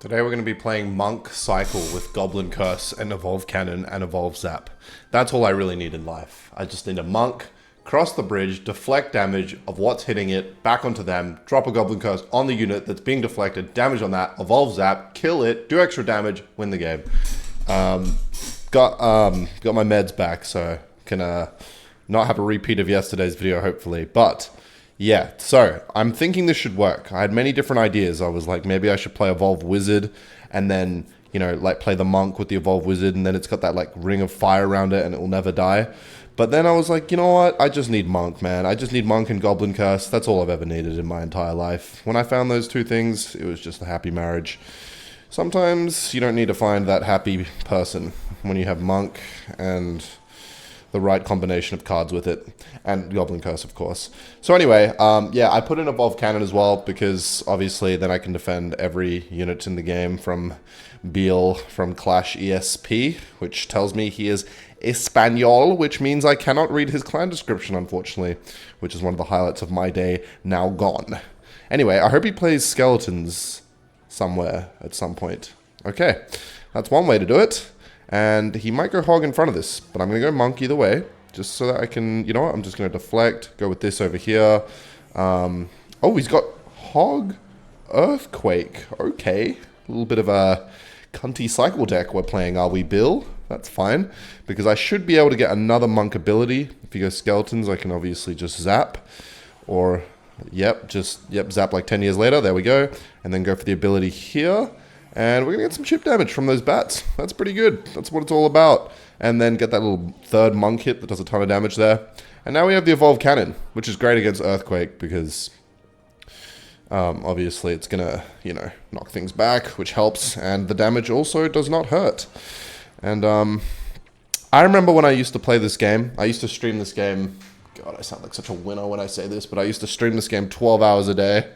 Today we're going to be playing Monk Cycle with Goblin Curse and Evolve Cannon and Evolve Zap. That's all I really need in life. I just need a Monk, cross the bridge, deflect damage of what's hitting it, back onto them, drop a Goblin Curse on the unit that's being deflected, damage on that, Evolve Zap, kill it, do extra damage, win the game. Got my meds back, so can not have a repeat of yesterday's video, hopefully. But yeah, so I'm thinking this should work. I had many different ideas. I was like, maybe I should play Evolve Wizard and then, you know, like play the Monk with the Evolve Wizard, and then it's got that like ring of fire around it and it will never die. But then I was like, you know what? I just need Monk, man. I just need Monk and Goblin Curse. That's all I've ever needed in my entire life. When I found those two things, it was just a happy marriage. Sometimes you don't need to find that happy person when you have Monk and the right combination of cards with it, and Goblin Curse, of course. So anyway, yeah, I put in Evolve Cannon as well, because obviously then I can defend every unit in the game from Beal from Clash ESP, which tells me he is Espanol, which means I cannot read his clan description, unfortunately, which is one of the highlights of my day now gone. Anyway, I hope he plays Skeletons somewhere at some point. Okay, that's one way to do it. And he might go Hog in front of this, but I'm going to go Monk either way, just so that I can, you know what, I'm just going to deflect, go with this over here. Oh, he's got Hog Earthquake. Okay, a little bit of a cunty cycle deck we're playing, are we, Bill? That's fine, because I should be able to get another Monk ability. If you go Skeletons, I can obviously just zap, or, yep, zap like 10 years later, there we go, and then go for the ability here. And we're going to get some chip damage from those bats. That's pretty good. That's what it's all about. And then get that little third Monk hit that does a ton of damage there. And now we have the Evolve Cannon, which is great against Earthquake because obviously it's going to, you know, knock things back, which helps. And the damage also does not hurt. And I remember when I used to play this game. I used to stream this game. God, I sound like such a winner when I say this, but I used to stream this game 12 hours a day.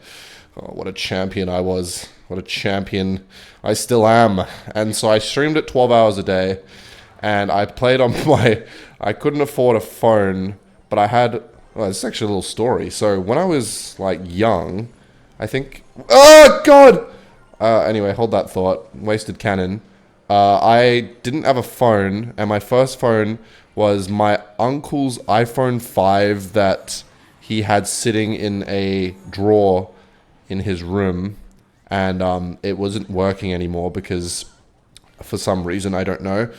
Oh, what a champion I was. What a champion I still am. And so I streamed it 12 hours a day. And I played on I couldn't afford a phone, but I had, well, this is actually a little story. So when I was like young, I think, oh God! Anyway, hold that thought. Wasted cannon. I didn't have a phone, and my first phone was my uncle's iPhone 5 that he had sitting in a drawer in his room, and it wasn't working anymore because for some reason, I don't know.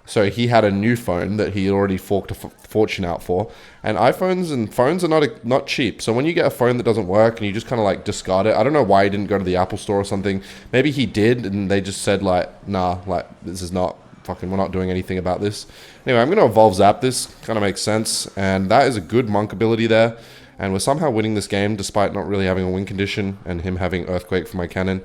So he had a new phone that he already forked a fortune out for. And iPhones and phones are not cheap. So when you get a phone that doesn't work and you just kind of like discard it, I don't know why he didn't go to the Apple store or something. Maybe he did and they just said like, nah, like this is not fucking, we're not doing anything about this. Anyway, I'm going to Evolve Zap this. Kind of makes sense. And that is a good Monk ability there. And we're somehow winning this game despite not really having a win condition and him having Earthquake for my cannon.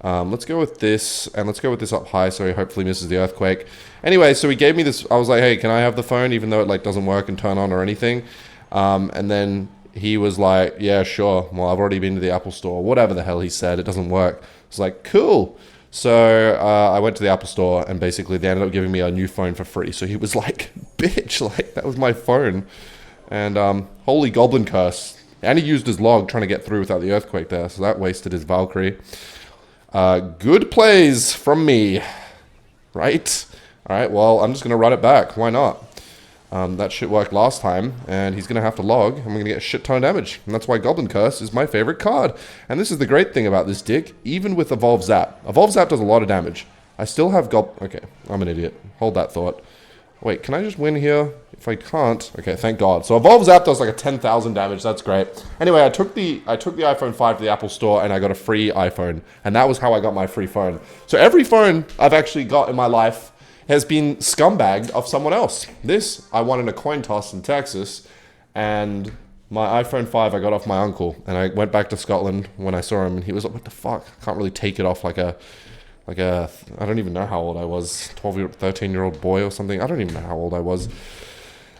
Let's go with this, and let's go with this up high so he hopefully misses the Earthquake. Anyway, so he gave me this. I was like, hey, can I have the phone even though it like doesn't work and turn on or anything? And then he was like, yeah, sure. Well, I've already been to the Apple store. Whatever the hell he said, it doesn't work. I was like, cool. So I went to the Apple store and basically they ended up giving me a new phone for free. So he was like, bitch, like that was my phone. And holy Goblin Curse. And he used his log trying to get through without the Earthquake there. So that wasted his Valkyrie. Good plays from me. Right? Alright, well, I'm just going to run it back. Why not? That shit worked last time. And he's going to have to log. And we're going to get a shit ton of damage. And that's why Goblin Curse is my favorite card. And this is the great thing about this dick. Even with Evolve Zap. Evolve Zap does a lot of damage. I still have Okay, I'm an idiot. Hold that thought. Wait, can I just win here? If I can't, okay, thank God. So Evolve Zap does like a 10,000 damage. That's great. Anyway, I took the iPhone 5 to the Apple store and I got a free iPhone, and that was how I got my free phone. So every phone I've actually got in my life has been scumbagged of someone else. This I won in a coin toss in Texas, and my iPhone 5 I got off my uncle, and I went back to Scotland when I saw him, and he was like, "What the fuck? I can't really take it off like a." I don't even know how old I was, 13-year-old boy or something. I don't even know how old I was.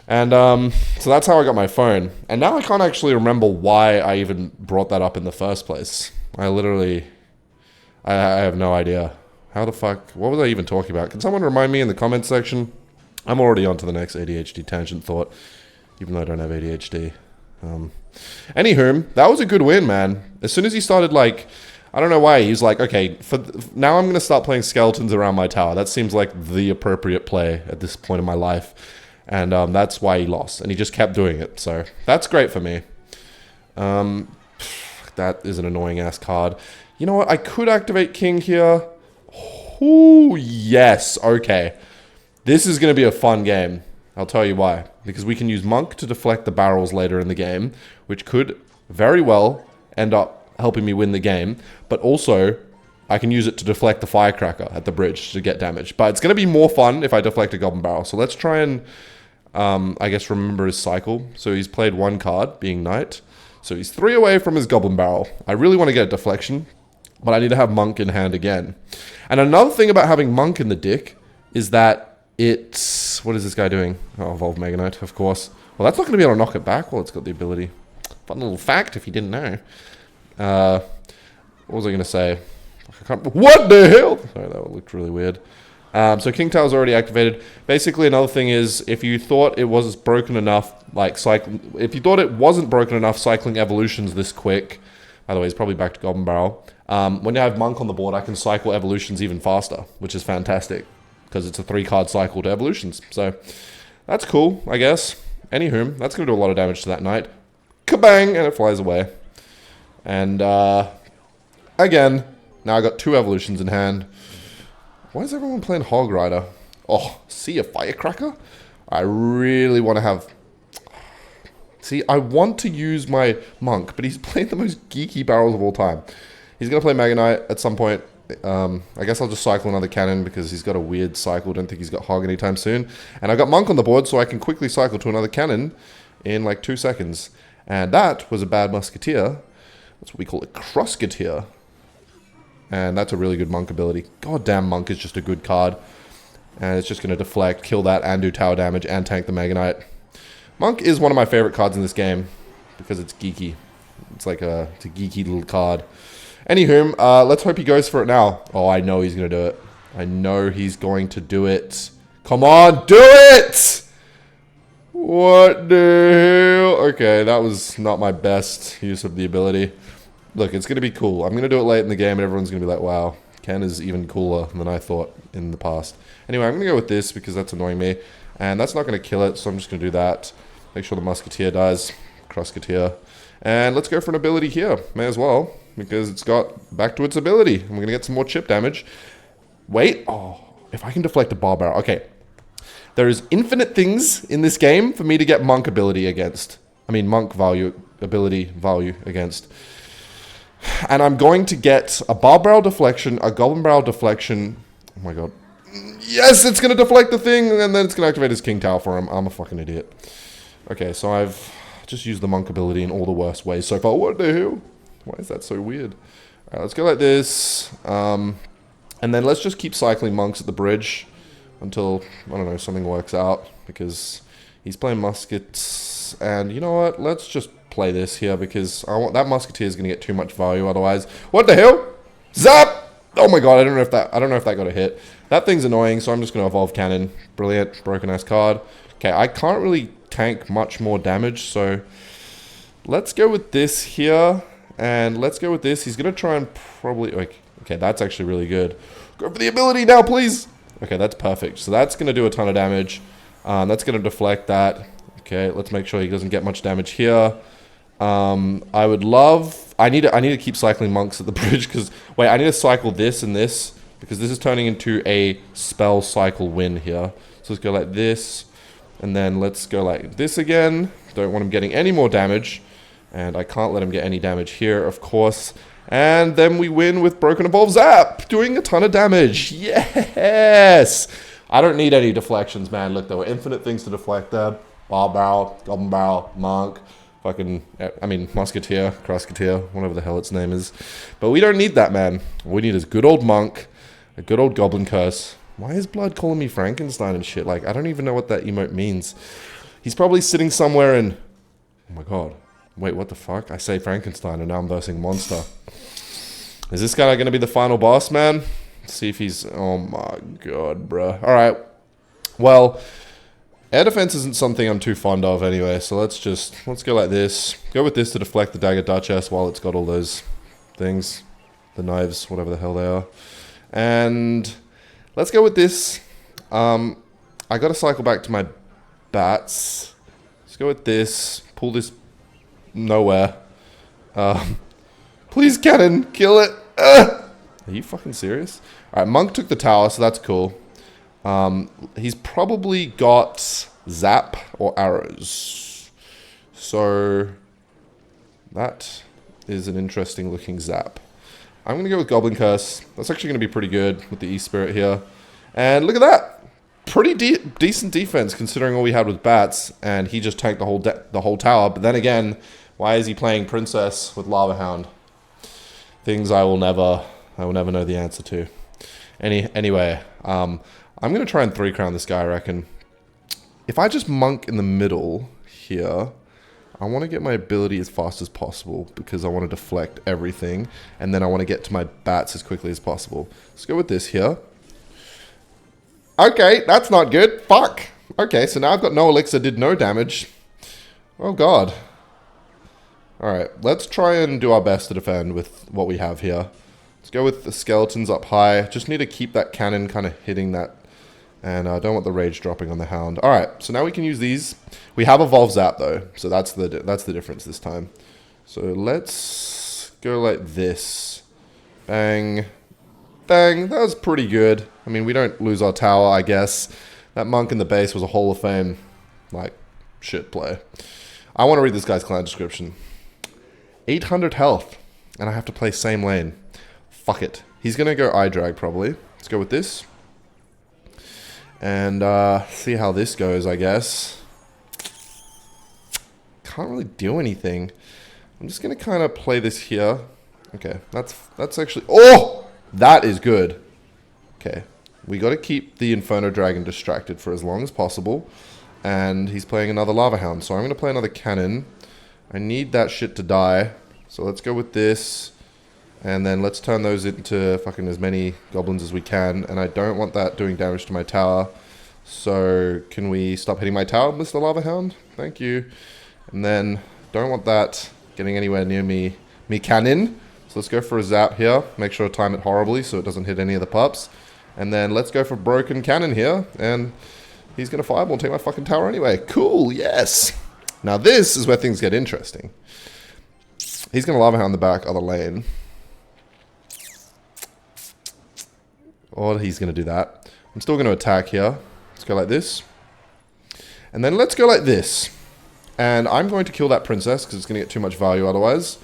And so that's how I got my phone. And now I can't actually remember why I even brought that up in the first place. I have no idea. How the fuck, what was I even talking about? Can someone remind me in the comments section? I'm already on to the next ADHD tangent thought, even though I don't have ADHD. Anywho, that was a good win, man. As soon as he started like, I don't know why. He's like, okay, now I'm going to start playing skeletons around my tower. That seems like the appropriate play at this point in my life. And that's why he lost. And he just kept doing it. So that's great for me. That is an annoying-ass card. You know what? I could activate King here. Ooh, yes. Okay. This is going to be a fun game. I'll tell you why. Because we can use Monk to deflect the barrels later in the game, which could very well end up helping me win the game. But also, I can use it to deflect the firecracker at the bridge to get damage. But it's going to be more fun if I deflect a goblin barrel. So let's try and, I guess, remember his cycle. So he's played one card, being Knight. So he's 3 away from his goblin barrel. I really want to get a deflection, but I need to have Monk in hand again. And another thing about having Monk in the deck is that it's... What is this guy doing? Oh, Evolve Mega Knight, of course. Well, that's not going to be able to knock it back. Well, it's got the ability. Fun little fact if you didn't know. What was I going to say? What the hell? Sorry, that looked really weird. So King Tower's already activated. Basically, another thing is, if you thought it was broken enough, like if you thought it wasn't broken enough cycling evolutions this quick, by the way, it's probably back to Goblin Barrel. When you have Monk on the board, I can cycle evolutions even faster, which is fantastic, because it's a 3-card cycle to evolutions. So that's cool, I guess. Anywho, that's going to do a lot of damage to that Knight. Kabang! And it flies away. And, again, now I got 2 evolutions in hand. Why is everyone playing Hog Rider? Oh, see a Firecracker? I really want to have... See, I want to use my Monk, but he's playing the most geeky barrels of all time. He's going to play Mega Knight at some point. I guess I'll just cycle another cannon because he's got a weird cycle. Don't think he's got Hog anytime soon. And I got Monk on the board, so I can quickly cycle to another cannon in like 2 seconds. And that was a bad Musketeer. That's what we call a Crusketeer. And that's a really good Monk ability. Goddamn, Monk is just a good card. And it's just going to deflect, kill that, and do tower damage, and tank the Mega Knight. Monk is one of my favorite cards in this game, because it's geeky. It's like it's a geeky little card. Anywho, let's hope he goes for it now. Oh, I know he's going to do it. I know he's going to do it. Come on, do it! What the hell? Okay, that was not my best use of the ability. Look, it's going to be cool. I'm going to do it late in the game, and everyone's going to be like, wow, Ken is even cooler than I thought in the past. Anyway, I'm going to go with this because that's annoying me. And that's not going to kill it, so I'm just going to do that. Make sure the Musketeer dies. Crusketeer. And let's go for an ability here. May as well, because it's got back to its ability. And we're going to get some more chip damage. Wait. Oh, if I can deflect a bar barrel. Okay. There is infinite things in this game for me to get Monk ability against. I mean, Monk ability value against. And I'm going to get a bar barrel deflection, a goblin barrel deflection. Oh my god. Yes, it's going to deflect the thing, and then it's going to activate his King Tower for him. I'm a fucking idiot. Okay, so I've just used the Monk ability in all the worst ways so far. What the hell? Why is that so weird? Alright, let's go like this. And then let's just keep cycling Monks at the bridge until, I don't know, something works out. Because he's playing muskets. And you know what? Let's just play this here because I want that Musketeer is going to get too much value otherwise. What the hell? Zap! Oh my god, I don't know if that got a hit. That thing's annoying, so I'm just going to evolve cannon. Brilliant, broken ass card. Okay, I can't really tank much more damage, so let's go with this here. And let's go with this. He's going to try and probably... Okay, that's actually really good. Go for the ability now, please! Okay, that's perfect. So that's going to do a ton of damage. That's going to deflect that. Okay, let's make sure he doesn't get much damage here. I would love... I need to keep cycling Monks at the bridge because... Wait, I need to cycle this and this because this is turning into a spell cycle win here. So let's go like this. And then let's go like this again. Don't want him getting any more damage. And I can't let him get any damage here, of course. And then we win with Broken Evolve Zap, doing a ton of damage. Yes! I don't need any deflections, man. Look, there were infinite things to deflect there. Bar Barrel, Goblin Barrel, Monk, Musketeer, Crusketeer, whatever the hell its name is. But we don't need that, man. All we need is good old Monk, a good old Goblin Curse. Why is Blood calling me Frankenstein and shit? Like, I don't even know what that emote means. He's probably sitting somewhere in... Oh my god. Wait, what the fuck? I say Frankenstein and now I'm versing Monster. Is this guy going to be the final boss, man? Let's see if he's... Oh my god, bruh. Alright. Well... Air defense isn't something I'm too fond of anyway, so let's go like this. Go with this to deflect the Dagger Duchess while it's got all those things. the knives, whatever the hell they are. And let's go with this. I got to cycle back to my bats. Let's go with this. Pull this nowhere. Please, cannon, kill it. Are you fucking serious? All right, Monk took the tower, so that's cool. He's probably got zap or arrows. So that is an interesting looking zap. I'm going to go with Goblin Curse. That's actually going to be pretty good with the E-Spirit here. And look at that. Pretty decent defense considering all we had with bats. And he just tanked the whole tower. But then again, why is he playing Princess with Lava Hound? Things I will never know the answer to. Anyway, I'm going to try and 3-crown this guy, I reckon. If I just Monk in the middle here, I want to get my ability as fast as possible because I want to deflect everything. And then I want to get to my bats as quickly as possible. Let's go with this here. Okay, that's not good. Fuck. Okay, so now I've got no elixir, did no damage. Oh god. Alright, let's try and do our best to defend with what we have here. Let's go with the skeletons up high. Just need to keep that cannon kind of hitting that. And I don't want the rage dropping on the hound. Alright, so now we can use these. We have Evolve Zap though, so that's the difference this time. So let's go like this. Bang. Bang. That was pretty good. I mean, we don't lose our tower, I guess. That Monk in the base was a Hall of Fame, like, shit play. I want to read this guy's clan description. 800 health, and I have to play same lane. Fuck it. He's going to go eye drag probably. Let's go with this. And see how this goes, I guess. Can't really do anything. I'm just going to kind of play this here. Okay, that's actually... Oh! That is good. Okay. We got to keep the Inferno Dragon distracted for as long as possible. And he's playing another Lava Hound. So I'm going to play another cannon. I need that shit to die. So let's go with this. And then let's turn those into fucking as many goblins as we can. And I don't want that doing damage to my tower. So can we stop hitting my tower, Mr. Lava Hound? Thank you. And then don't want that getting anywhere near me cannon. So let's go for a zap here. Make sure to time it horribly so it doesn't hit any of the pups. And then let's go for broken cannon here. And he's going to fireball and take my fucking tower anyway. Cool, yes. Now this is where things get interesting. He's going to Lava Hound the back other lane. Or he's going to do that. I'm still going to attack here. Let's go like this. And then let's go like this. And I'm going to kill that princess because it's going to get too much value otherwise.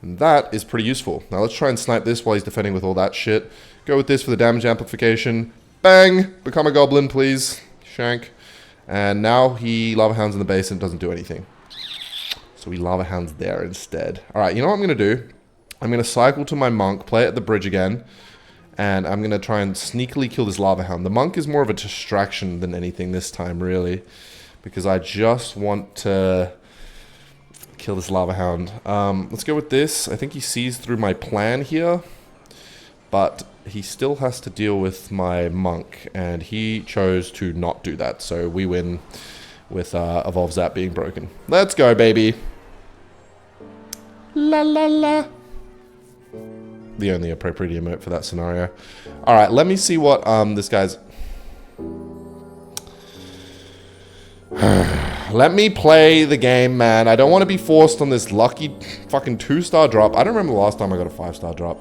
And that is pretty useful. Now let's try and snipe this while he's defending with all that shit. Go with this for the damage amplification. Bang! Become a goblin, please. Shank. And now he Lava Hounds in the base and doesn't do anything. So we Lava Hounds there instead. Alright, you know what I'm going to do? I'm going to cycle to my Monk, play at the bridge again. And I'm going to try and sneakily kill this Lava Hound. The Monk is more of a distraction than anything this time, really. Because I just want to kill this Lava Hound. Let's go with this. I think he sees through my plan here. But he still has to deal with my Monk. And he chose to not do that. So we win with Evolve Zap being broken. Let's go, baby. La la la. The only appropriate emote for that scenario. Alright, let me see what this guy's... Let me play the game, man. I don't want to be forced on this lucky fucking 2-star drop. I don't remember the last time I got a 5-star drop.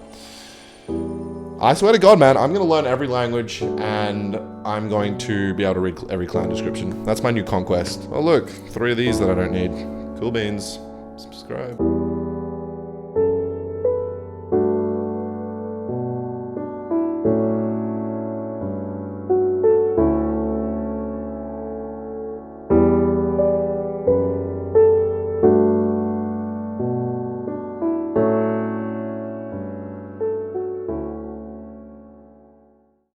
I swear to God, man, I'm going to learn every language and I'm going to be able to read every clan description. That's my new conquest. Oh, look, 3 of these that I don't need. Cool beans. Subscribe.